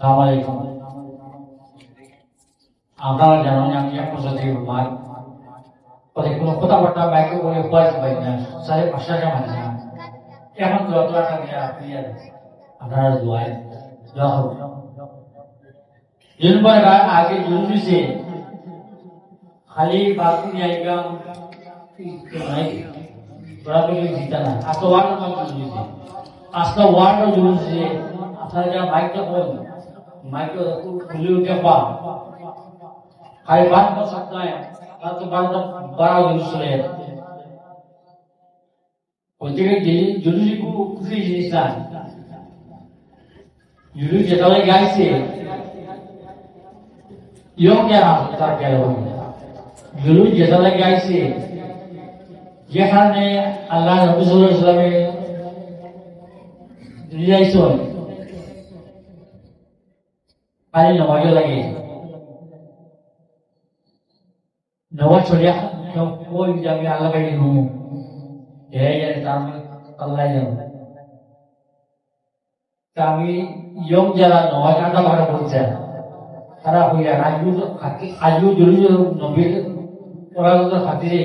আসসালামু আলাইকুম। আপনারা জানেন আমি এক বছর থেকে বিমার কোনো কথাবার্তা বাইকে বলে পয়সা পাই না, 5:30 মাঝে না। এখন যত টাকা দিয়ে আপনি আপনারা দোয়ায় দোয়া করুন। जिनपर आगे जुलूस से खाली बाकी जाएगा नहीं बड़ा कोई जीता ना आज तो वार्ड में जुलूस है आज तो वार्ड में जुलूस है अपना जब माइक तो खुली के बाद खाली बात कर सकता है आज तो बात बड़ा जुलूस है बोलते हैं जुलूस को खुशी जिनिस ना जुलूस যেটা গাইছে ইয়ং যারা তার গেল জুলুস যেটা লাগে আইছে যেখানে আল্লাহ নবী সাল্লাল্লাহু আলাইহি ওয়াসাল্লামে দিয়েছেন খালি নামাজ লাগে নামাজ ছড়িয়া কোই যাবে আল্লাহ কাছে নো এই যে তার আল্লাহ জানে আমি ইয়ং যারা নামাজ আদা করা বলছে তারা হইয়া আজু জরুরি নবীর পড়াশোনার খাতিরে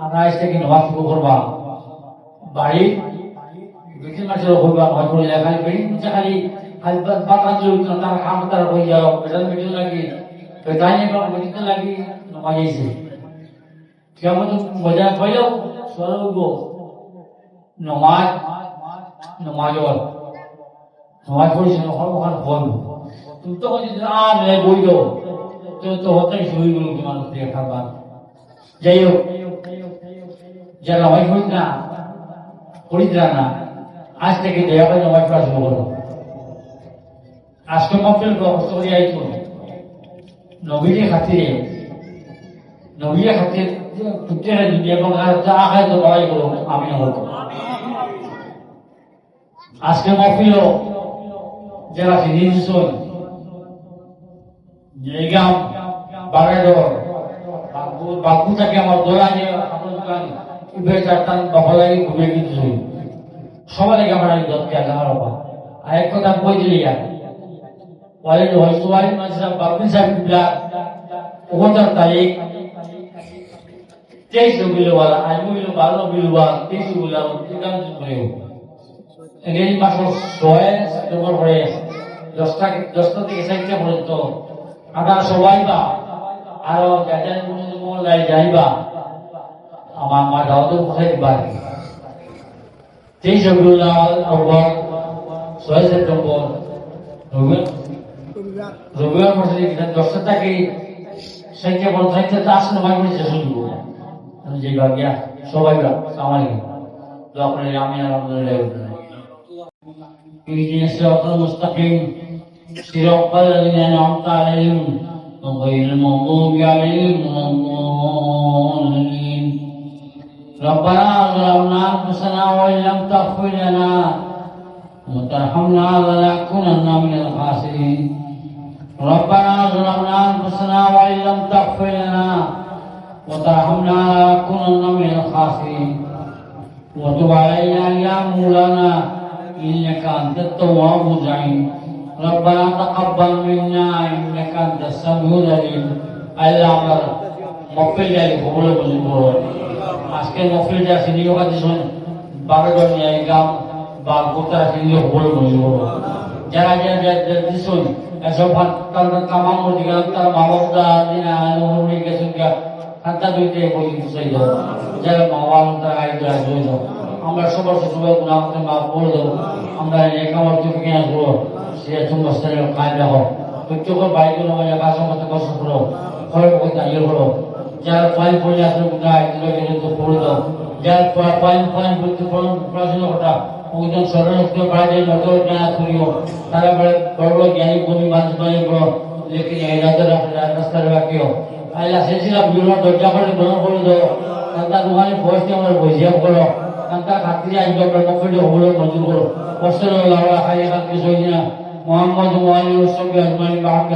আমরা এসে কি নামাজ শুরু করবা বাড়ি দুই মাসের হইবা নামাজ পড়ে খালি বেড়ি খালি খালি বাতা জরুরি তার কাম তার হয়ে যাও বেটার বেটিও লাগি বেটাই বেটিতে লাগি নামাজ আইছে কেমন মজা পাইলেও সরব নামাজ পড়েছিল ওখানে ফল তুমি তো বলছি मैं বই দো তো হতেই শুরু করলো তোমার দেখার বাদ যাই হোক যারা নামাজ পড়ি না পড়িতরা না আজ থেকে দয়া করে নামাজ পড়া শুরু করো আজকে মফিল ব্যবস্থা করে আইতো নবীর খাতিরে পুত্রেরা যদি এবং যা আগে তো লড়াই করো আমি হতো আজকে মফিল যারা সিরিজ নিগাম বাগাডর বাকু থেকে আমার দোলা যে আপনার দোকান উভে চারটান বফলাই ঘুরে কিন্তু সবার আগে আমার দরকে আমার বাবা আর এক কথা কই দিলি আর বলে হয়তো আই মাঝে বাবু সাহেব বিলা 29 তারিখ 23 বিলওয়ালা আজ বিলো 12 বিলওয়া 23 বিলওয়া দোকান করে এই মাসের 6 সেপ্টেম্বর পরে 10টা থেকে 4টা পর্যন্ত আপনারা সবাই বা আরো যাদের মহল্লায় যাইবা আমার মা দাওয়াতের কোথায় দিবা 23 রবিউল আউয়াল 6 সেপ্টেম্বর রবিবার মাসে 10টা থেকে 4টা পর্যন্ত তাস নামাজ পড়ে শেষ হইব আমি যে ভাগিয়া সবাই আসসালামু আলাইকুম দোয়া করে আমি আলহামদুলিল্লাহ الصراط المستقيم صراط الذين أنعمت عليهم غير المغضوب عليهم ولا الضالين ربنا ظلمنا أنفسنا وإن لم تغفر لنا وترحمنا لنكونن من الخاسرين ربنا ظلمنا أنفسنا وإن لم تغفر لنا وترحمنا لنكونن من الخاسرين وتب علينا يا مولانا إنك أنت التواب الرحيم ربنا تقبل منا إنك أنت السميع العليم আল্লাহ আমার মফিল যাই কবুল মঞ্জুর করুন আজকে মফিল যা সিনিয়র কাছে 12 জন নিয়ে গাম বা গোটা সিনিয়র কবুল মঞ্জুর করুন যারা দিছুন এসব তামাম দিগাম তার মা বাবা দিনা অনুভূতি গেছে খাতা দুইতে বলি চাই দাও যারা মা বাবা তার আইডা জয় দাও আমরা সবার সবাই গুনাহ করে মাফ করে দাও আমরা এক আমার তুমি আসবো সে তোমার স্থানীয় কাজ রাখো প্রত্যেকের বাড়িগুলো আমাদের কাছে মতো কষ্ট করো খরচ করতে ইয়ে করো যারা পয়েন্ট পড়ে আসলে গুনাহ এগুলো তো করে দাও যারা পয়েন্ট বলতে পড়াশোনা করা ওইজন সরলকে বাইরে নজর না করিও তারা বড় বড় জ্ঞানী গুণী মানুষ বানিয়ে বড় লেকিন এই রাস্তার বাকিও আল্লাহ শেষিলা বিভিন্ন দরজা করে গ্রহণ করে দাও তার দোকানে বসতে আমার বসিয়া করো তার খাতিরে আইন মফিল হবল মঞ্জুর করো وصلى الله على خير خلق سيدنا محمد وآله وصحبه أجمعين بعد